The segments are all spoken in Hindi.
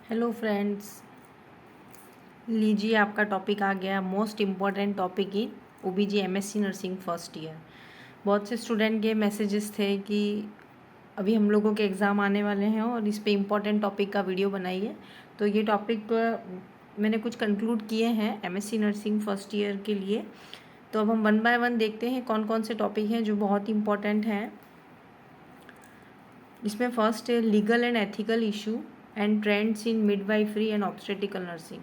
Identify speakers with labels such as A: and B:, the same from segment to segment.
A: हेलो फ्रेंड्स, लीजिए आपका टॉपिक आ गया most important topic in ओबीजी MSc nursing first year. बहुत से स्टूडेंट के मैसेजेस थे कि अभी हम लोगों के एग्ज़ाम आने वाले हैं और इस पे इम्पॉर्टेंट टॉपिक का वीडियो बनाइए। तो ये टॉपिक मैंने कुछ कंक्लूड किए हैं एमएससी नर्सिंग फर्स्ट ईयर के लिए। तो अब हम वन बाय वन देखते हैं कौन कौन से टॉपिक हैं जो बहुत इंपॉर्टेंट हैं। इसमें फर्स्ट है legal and ethical issue and trends in midwifery and obstetrical nursing.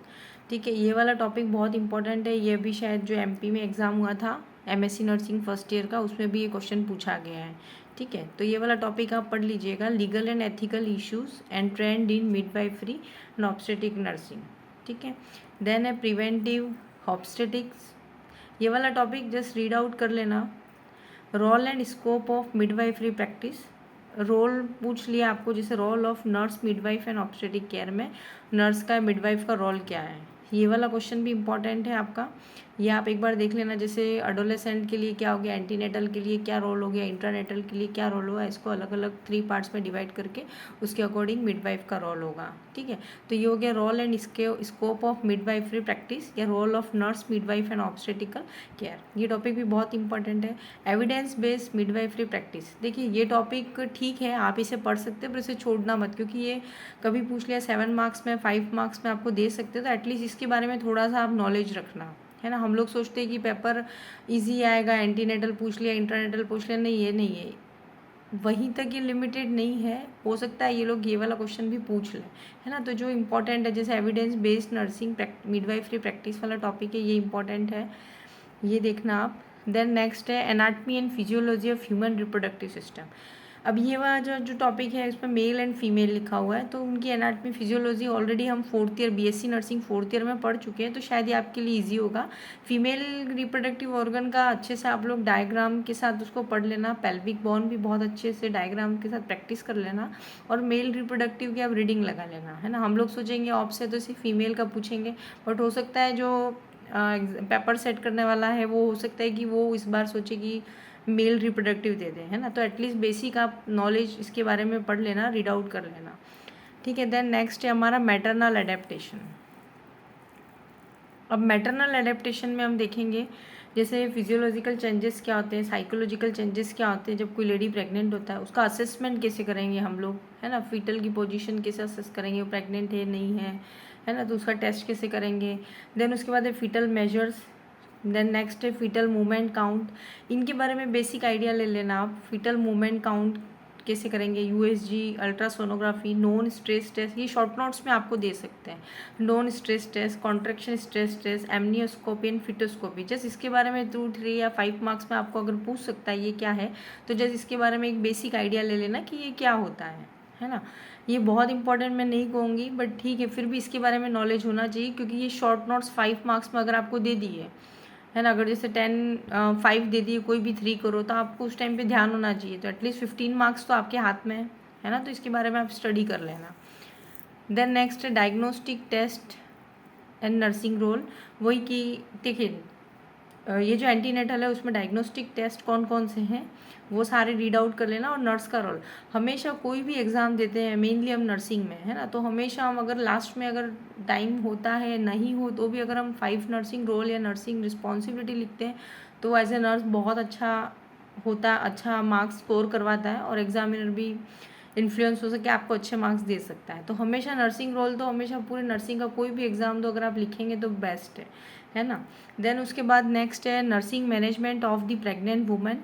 A: ठीक है, ये वाला टॉपिक बहुत इंपॉर्टेंट है। ये भी शायद जो एमपी में एग्ज़ाम हुआ था एमएससी नर्सिंग फर्स्ट ईयर का, उसमें भी ये क्वेश्चन पूछा गया है। ठीक है, तो ये वाला टॉपिक आप पढ़ लीजिएगा, legal and ethical issues and trend in midwifery and obstetric nursing. ठीक है, देन है प्रिवेंटिव ऑब्स्टेटिक्स। ये वाला टॉपिक जस्ट रीड आउट कर लेना। Role and scope of midwifery practice, role पूछ लिया आपको, जैसे role of nurse midwife and obstetric care में नर्स का मिडवाइफ का रोल क्या है, ये वाला क्वेश्चन भी इम्पॉर्टेंट है आपका। ये आप एक बार देख लेना, जैसे अडोलेसेंट के लिए क्या हो गया, एंटीनेटल के लिए क्या रोल हो गया, इंटरनेटल के लिए क्या रोल होगा, इसको अलग अलग 3 पार्ट्स में डिवाइड करके उसके अकॉर्डिंग मिडवाइफ का रोल होगा। ठीक है, तो ये हो गया role and scope of midwifery practice या role of nurse midwife and obstetrical care. ये टॉपिक भी बहुत इंपॉर्टेंट है। एविडेंस बेस्ड मिडवाइफरी प्रैक्टिस, देखिए ये टॉपिक ठीक है, आप इसे पढ़ सकते हैं पर इसे छोड़ना मत, क्योंकि ये कभी पूछ लिया 7 मार्क्स में, 5 मार्क्स में आपको दे सकते हैं, तो एटलीस्ट इसके बारे में थोड़ा सा आप नॉलेज रखना है ना। हम लोग सोचते हैं कि पेपर इजी आएगा, एंटीनेटल पूछ लिया, इंटरनेटल पूछ लिया, नहीं ये नहीं है, वहीं तक ये लिमिटेड नहीं है, हो सकता है ये लोग ये वाला क्वेश्चन भी पूछ लें, है ना। तो जो इंपॉर्टेंट है, जैसे evidence based nursing midwifery practice वाला टॉपिक है, ये इंपॉर्टेंट है, ये देखना आप। देन नेक्स्ट है anatomy and physiology of human reproductive system. अब ये वाला जो टॉपिक है इसमें मेल एंड फीमेल लिखा हुआ है, तो उनकी एनाटमी फिजियोलॉजी ऑलरेडी हम 4th year BSc nursing 4th year में पढ़ चुके हैं, तो शायद ये आपके लिए इजी होगा। फीमेल रिप्रोडक्टिव ऑर्गन का अच्छे से आप लोग डायग्राम के साथ उसको पढ़ लेना, पेल्विक बोन भी बहुत अच्छे से डायग्राम के साथ प्रैक्टिस कर लेना, और मेल रिप्रोडक्टिव की आप रीडिंग लगा लेना, है ना। हम लोग सोचेंगे ऑप्शन तो सिर्फ फीमेल का पूछेंगे, बट हो सकता है जो पेपर सेट करने वाला है वो हो सकता है कि वो इस बार सोचे कि मेल रिप्रोडक्टिव दे दें, है ना। तो एटलीस्ट बेसिक आप नॉलेज इसके बारे में पढ़ लेना, रीड आउट कर लेना। ठीक है, देन नेक्स्ट है हमारा मैटरनल एडेप्टेशन। अब मैटरनल एडेप्टेशन में हम देखेंगे जैसे फिजियोलॉजिकल चेंजेस क्या होते हैं, साइकोलॉजिकल चेंजेस क्या होते हैं जब कोई लेडी प्रेग्नेंट होता है, उसका असेसमेंट कैसे करेंगे हम लोग, है ना। फीटल की पोजीशन कैसे असेस करेंगे, वो प्रेग्नेंट है नहीं है ना, तो उसका टेस्ट कैसे करेंगे। देन उसके बाद है फीटल मेजर्स। देन नेक्स्ट है फीटल मूवमेंट काउंट। इनके बारे में बेसिक आइडिया ले लेना आप, फीटल मूवमेंट काउंट कैसे करेंगे, USG, ultrasonography, non stress test, ये शॉर्ट नोट्स में आपको दे सकते हैं। Non stress test, contraction stress test, amnioscopy and fetoscopy, just इसके बारे में 2, 3 या 5 मार्क्स में आपको अगर पूछ सकता है ये क्या है, तो जस्ट इसके बारे में एक बेसिक आइडिया ले लेना कि ये क्या होता है ना। ये बहुत इंपॉर्टेंट मैं नहीं कहूँगी, बट ठीक है, फिर भी इसके बारे में नॉलेज होना चाहिए, क्योंकि ये शॉर्ट नोट्स 5 मार्क्स में अगर आपको दे दिए, है ना, अगर जैसे 5 दे दिए, कोई भी 3 करो, तो आपको उस टाइम पे ध्यान होना चाहिए, तो एटलीस्ट 15 मार्क्स तो आपके हाथ में है ना, तो इसके बारे में आप स्टडी कर लेना। देन नेक्स्ट है diagnostic test and nursing role. वही कि देखिए ये जो एंटीनेटल है उसमें डायग्नोस्टिक टेस्ट कौन कौन से हैं वो सारे रीड आउट कर लेना, और नर्स का रोल। हमेशा कोई भी एग्ज़ाम देते हैं, मेनली हम नर्सिंग में, है ना, तो हमेशा हम अगर लास्ट में अगर टाइम होता है नहीं हो तो भी अगर हम 5 नर्सिंग रोल या नर्सिंग रिस्पॉन्सिबिलिटी लिखते हैं तो एज ए नर्स बहुत अच्छा होता, अच्छा मार्क्स स्कोर करवाता है, और एग्जामिनर भी इन्फ्लुएंस हो सके आपको अच्छे मार्क्स दे सकता है। तो हमेशा नर्सिंग रोल तो हमेशा पूरे नर्सिंग का कोई भी एग्ज़ाम दो अगर आप लिखेंगे तो बेस्ट है ना। देन उसके बाद नेक्स्ट है nursing management of the pregnant women.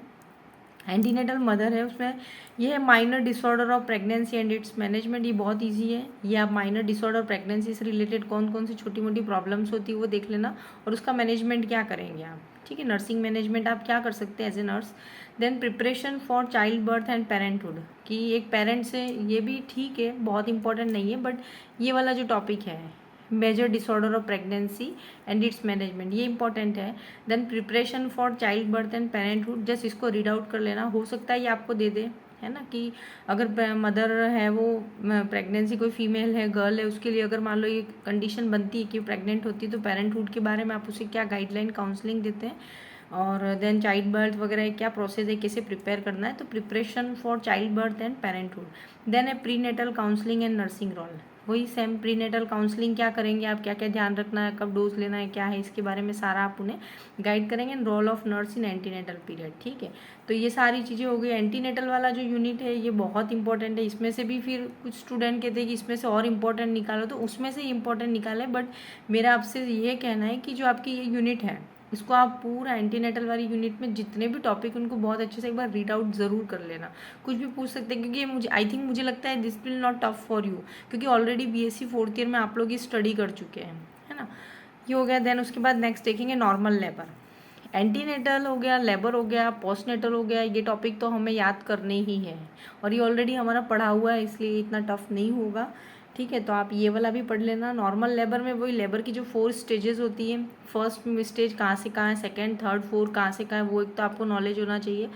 A: Antenatal mother है उसमें, ये है minor disorder of pregnancy and its management. ये बहुत इजी है, ये आप माइनर डिसऑर्डर प्रेगनेंसी से रिलेटेड कौन कौन सी छोटी मोटी प्रॉब्लम्स होती है वो देख लेना, और उसका मैनेजमेंट क्या करेंगे आप। ठीक है, नर्सिंग मैनेजमेंट आप क्या कर सकते हैं as a nurse. Then preparation for child birth and parenthood, कि एक पेरेंट से, ये भी ठीक है, बहुत इंपॉर्टेंट नहीं है, बट ये वाला जो टॉपिक है major disorder of pregnancy and its management, ये इंपॉर्टेंट है। Then preparation for child birth and parenthood, just इसको रीड आउट कर लेना, हो सकता है ये आपको दे दे, है ना, कि अगर मदर है वो प्रेगनेंसी कोई फीमेल है, गर्ल है, उसके लिए अगर मान लो ये कंडीशन बनती है कि प्रेग्नेंट होती है, तो पेरेंटहुड के बारे में आप उसे क्या गाइडलाइन काउंसलिंग देते हैं, और देन चाइल्ड बर्थ वगैरह क्या प्रोसेस है, कैसे प्रिपेयर करना है, तो preparation for child birth and parenthood. Then है prenatal counselling and nursing role, वही सेम प्रीनेटल काउंसलिंग क्या करेंगे आप, क्या क्या ध्यान रखना है, कब डोज लेना है, क्या है इसके बारे में सारा आप उन्हें गाइड करेंगे। Role of nurse in antenatal period, ठीक है। तो ये सारी चीज़ें हो गई। एंटीनेटल वाला जो यूनिट है ये बहुत इंपॉर्टेंट है। इसमें से भी फिर कुछ स्टूडेंट कहते हैं कि इसमें से और इम्पोर्टेंट निकालो, तो उसमें से इम्पोर्टेंट निकाले। बट मेरा आपसे ये कहना है कि जो आपकी ये यूनिट है इसको आप पूरा एंटीनेटल वाली यूनिट में जितने भी टॉपिक उनको बहुत अच्छे से एक बार रीड आउट ज़रूर कर लेना। कुछ भी पूछ सकते हैं, क्योंकि मुझे आई थिंक मुझे लगता है this will not tough for you, क्योंकि ऑलरेडी बीएससी 4th ईयर में आप लोग ये स्टडी कर चुके हैं, है ना। ये हो गया। देन उसके बाद नेक्स्ट देखेंगे नॉर्मल लेबर। एंटीनेटल हो गया, लेबर हो गया, पोस्टनेटल हो गया, ये टॉपिक तो हमें याद करने ही है और ये ऑलरेडी हमारा पढ़ा हुआ है, इसलिए इतना टफ नहीं होगा, ठीक है। तो आप ये वाला भी पढ़ लेना। नॉर्मल लेबर में वही लेबर की जो 4 स्टेजेस होती हैं, फर्स्ट स्टेज कहाँ से कहाँ है, सेकंड, थर्ड, फोर्थ कहाँ से कहाँ है, वो एक तो आपको नॉलेज होना चाहिए।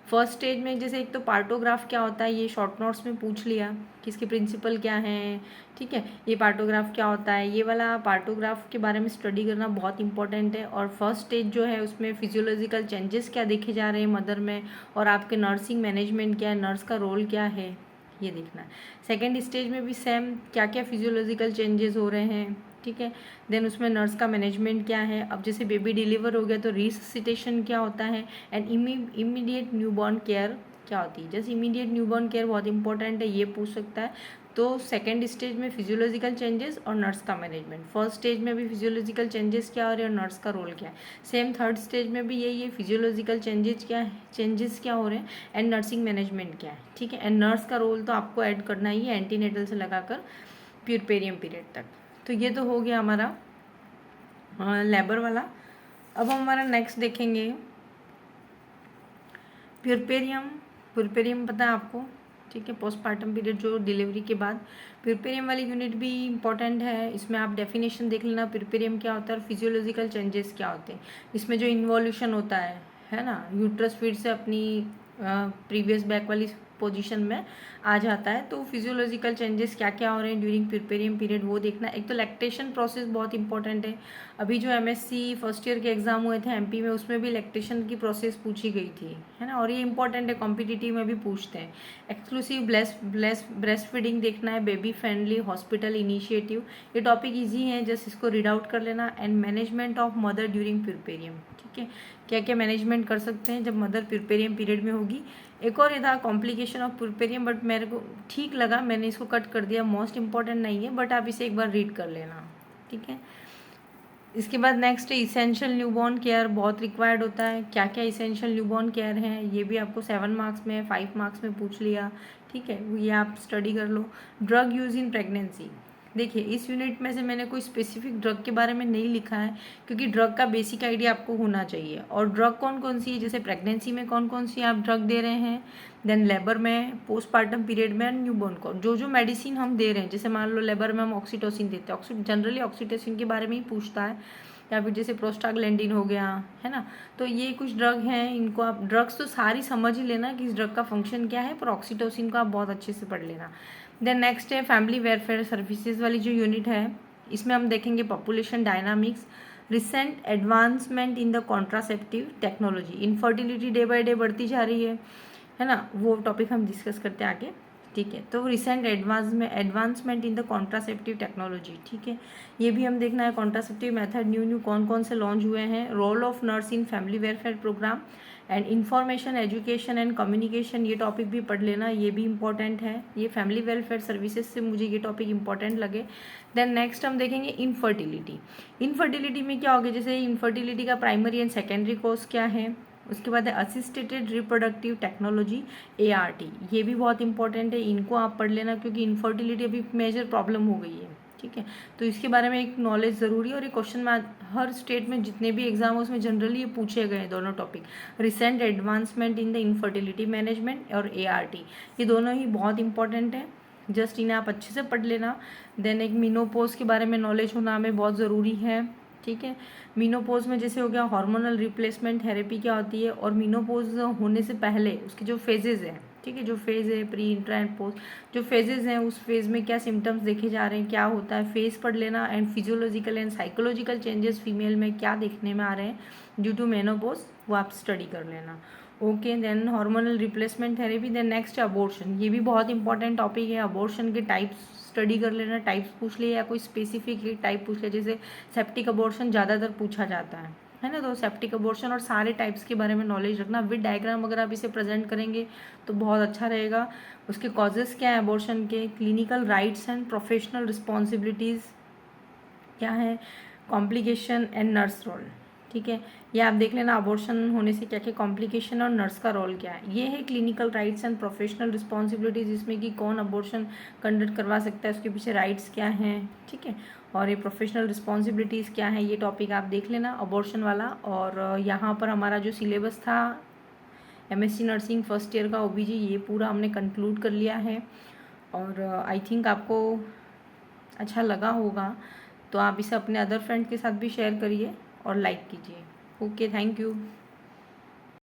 A: फर्स्ट स्टेज में जैसे एक तो पार्टोग्राफ क्या होता है, ये शॉर्ट नोट्स में पूछ लिया कि इसके प्रिंसिपल क्या हैं, ठीक है। ये पार्टोग्राफ क्या होता है, ये वाला पार्टोग्राफ के बारे में स्टडी करना बहुत इंपॉर्टेंट है। और फर्स्ट स्टेज जो है उसमें फिजियोलॉजिकल चेंजेस क्या देखे जा रहे हैं मदर में, और आपके नर्सिंग मैनेजमेंट क्या है, नर्स का रोल क्या है, ये देखना है। सेकेंड स्टेज में भी सेम क्या क्या फिजियोलॉजिकल चेंजेस हो रहे हैं, ठीक है। देन उसमें नर्स का मैनेजमेंट क्या है। अब जैसे बेबी डिलीवर हो गया तो रिससिटेशन क्या होता है, एंड इमीडिएट न्यूबॉर्न केयर क्या होती है। जैसे इमीडिएट न्यूबॉर्न केयर बहुत इंपॉर्टेंट है, ये पूछ सकता है। तो सेकेंड स्टेज में फिजियोलॉजिकल चेंजेस और नर्स का मैनेजमेंट, फर्स्ट स्टेज में भी फिजियोलॉजिकल चेंजेस क्या हो रहे हैं और नर्स का रोल क्या है। सेम थर्ड स्टेज में भी यही है, फिजियोलॉजिकल चेंजेस क्या हो रहे हैं एंड नर्सिंग मैनेजमेंट क्या है, ठीक है। एंड नर्स का रोल तो आपको ऐड करना ही है एंटीनेटल से लगाकर प्यूरपेरियम पीरियड तक। तो ये तो हो गया हमारा लेबर वाला। अब हम हमारा नेक्स्ट देखेंगे प्यूरपेरियम। प्यूरपेरियम पता है आपको, ठीक है। पोस्टपार्टम पीरियड जो डिलीवरी के बाद, प्यूरपेरियम वाली यूनिट भी इंपॉर्टेंट है। इसमें आप डेफिनेशन देख लेना, प्यूरपेरियम क्या होता है और फिजियोलॉजिकल चेंजेस क्या होते हैं। इसमें जो इन्वॉल्यूशन होता है ना, यूट्रस फिर से अपनी प्रीवियस बैक वाली पोजीशन में आ जाता है। तो फिजियोलॉजिकल चेंजेस क्या क्या हो रहे हैं ड्यूरिंग प्यूरपेरियम पीरियड वो देखना। एक तो लैक्टेशन प्रोसेस बहुत इंपॉर्टेंट है। अभी जो एमएससी फर्स्ट ईयर के एग्जाम हुए थे एमपी में, उसमें भी लैक्टेशन की प्रोसेस पूछी गई थी, है ना। और ये इंपॉर्टेंट है, कॉम्पिटिटिव में भी पूछते हैं। एक्सक्लूसिव ब्रेस्ट फीडिंग देखना है, बेबी फ्रेंडली हॉस्पिटल इनिशिएटिव, ये टॉपिक ईजी है, जस्ट इसको रीड आउट कर लेना। And management of mother during puerperium, ठीक है। क्या क्या मैनेजमेंट कर सकते हैं जब मदर प्यूरपेरियम पीरियड में होगी। एक और ये था कॉम्प्लिकेशन ऑफ प्यूरपेरियम, बट मेरे को ठीक लगा, मैंने इसको कट कर दिया, मोस्ट इंपॉर्टेंट नहीं है, बट आप इसे एक बार रीड कर लेना, ठीक है। इसके बाद नेक्स्ट है इसेंशियल न्यूबॉर्न केयर, बहुत रिक्वायर्ड होता है। क्या क्या इसेंशियल न्यूबॉर्न केयर है, ये भी आपको 7 मार्क्स में 5 मार्क्स में पूछ लिया, ठीक है। ये आप स्टडी कर लो। ड्रग यूज़ इन प्रेगनेंसी, देखिए इस यूनिट में से मैंने कोई स्पेसिफिक ड्रग के बारे में नहीं लिखा है, क्योंकि ड्रग का बेसिक आइडिया आपको होना चाहिए। और ड्रग कौन कौन सी है, जैसे प्रेगनेंसी में कौन कौन सी आप ड्रग दे रहे हैं, देन लेबर में, पोस्टपार्टम पीरियड में, न्यूबॉर्न को जो मेडिसिन हम दे रहे हैं। जैसे मान लो लेबर में हम ऑक्सीटोसिन देते हैं, जनरली ऑक्सीटोसिन के बारे में ही पूछता है, या फिर जैसे प्रोस्टाग्लैंडिन हो गया, है ना। तो ये कुछ ड्रग हैं, इनको आप ड्रग्स तो सारी समझ ही लेना कि इस ड्रग का फंक्शन क्या है, पर ऑक्सीटोसिन को आप बहुत अच्छे से पढ़ लेना। देन नेक्स्ट है फैमिली वेलफेयर सर्विसेज वाली जो यूनिट है, इसमें हम देखेंगे population dynamics, recent advancement in the contraceptive technology, infertility day by day बढ़ती जा रही है ना, वो टॉपिक हम डिस्कस करते हैं आगे, ठीक है। तो recent advancement in the contraceptive technology, ठीक है, ये भी हम देखना है। कॉन्ट्रासेप्टिव मेथड न्यू कौन कौन से लॉन्च हुए हैं, role of nurse in family welfare programme, and information education and communication, ये टॉपिक भी पढ़ लेना, ये भी इंपॉर्टेंट है। ये फैमिली वेलफेयर सर्विसेज से मुझे ये टॉपिक इंपॉर्टेंट लगे। देन नेक्स्ट हम देखेंगे इनफर्टिलिटी। इनफर्टिलिटी में क्या होगा, जैसे इनफर्टिलिटी का प्राइमरी एंड सेकेंडरी कॉज क्या है। उसके बाद है असिस्टेड रिप्रोडक्टिव टेक्नोलॉजी ART, ये भी बहुत इंपॉर्टेंट है, इनको आप पढ़ लेना, क्योंकि इनफर्टिलिटी अभी मेजर प्रॉब्लम हो गई है, ठीक है। तो इसके बारे में एक नॉलेज ज़रूरी है, और ये क्वेश्चन में हर स्टेट में जितने भी एग्जाम हो उसमें जनरली ये पूछे गए हैं दोनों topic, recent advancement in the infertility management और ART, ये दोनों ही बहुत इंपॉर्टेंट है, जस्ट इन्हें आप अच्छे से पढ़ लेना। देन एक मीनोपोज के बारे में नॉलेज होना हमें बहुत ज़रूरी है, ठीक है। मीनोपोज में जैसे हो गया हार्मोनल रिप्लेसमेंट थेरेपी क्या होती है, और मीनोपोज होने से पहले उसके जो फेजेज हैं, ठीक है, जो फेज़ है प्री इंट्रा एंड पोस्ट, जो फेजेज हैं उस फेज़ में क्या सिम्टम्स देखे जा रहे हैं, क्या होता है, फेज़ पढ़ लेना। And physiological and psychological changes female में क्या देखने में आ रहे हैं ड्यू टू मेनोपोज, वो आप स्टडी कर लेना। Okay, then hormonal replacement therapy, then next abortion. ये भी बहुत इंपॉर्टेंट टॉपिक है। अबॉर्शन के टाइप्स स्टडी कर लेना, टाइप्स पूछ लिए या कोई स्पेसिफिक टाइप पूछ लिया, जैसे सेप्टिक अबॉर्शन ज़्यादातर पूछा जाता है ना। तो सेप्टिक अबॉर्शन और सारे टाइप्स के बारे में नॉलेज रखना विद डायग्राम, अगर आप इसे प्रेजेंट करेंगे तो बहुत अच्छा रहेगा। उसके कॉजेज़ क्या है अबॉर्शन के, clinical rights and professional responsibilities क्या है, कॉम्प्लिकेशन एंड नर्स रोल। ठीक है, ये आप देख लेना अबॉर्शन होने से क्या क्या कॉम्प्लिकेशन और नर्स का रोल क्या है। ये है clinical rights and professional responsibilities, जिसमें कि कौन अबॉर्शन कंडक्ट करवा सकता है, उसके पीछे राइट्स क्या हैं। ठीक है, और ये प्रोफेशनल रिस्पॉन्सिबिलिटीज़ क्या है, ये टॉपिक आप देख लेना अबॉर्शन वाला। और यहाँ पर हमारा जो सिलेबस था MSc नर्सिंग फर्स्ट ईयर का OBG, ये पूरा हमने कंक्लूड कर लिया है। और आई थिंक आपको अच्छा लगा होगा, तो आप इसे अपने अदर फ्रेंड के साथ भी शेयर करिए और लाइक कीजिए। Okay, thank you.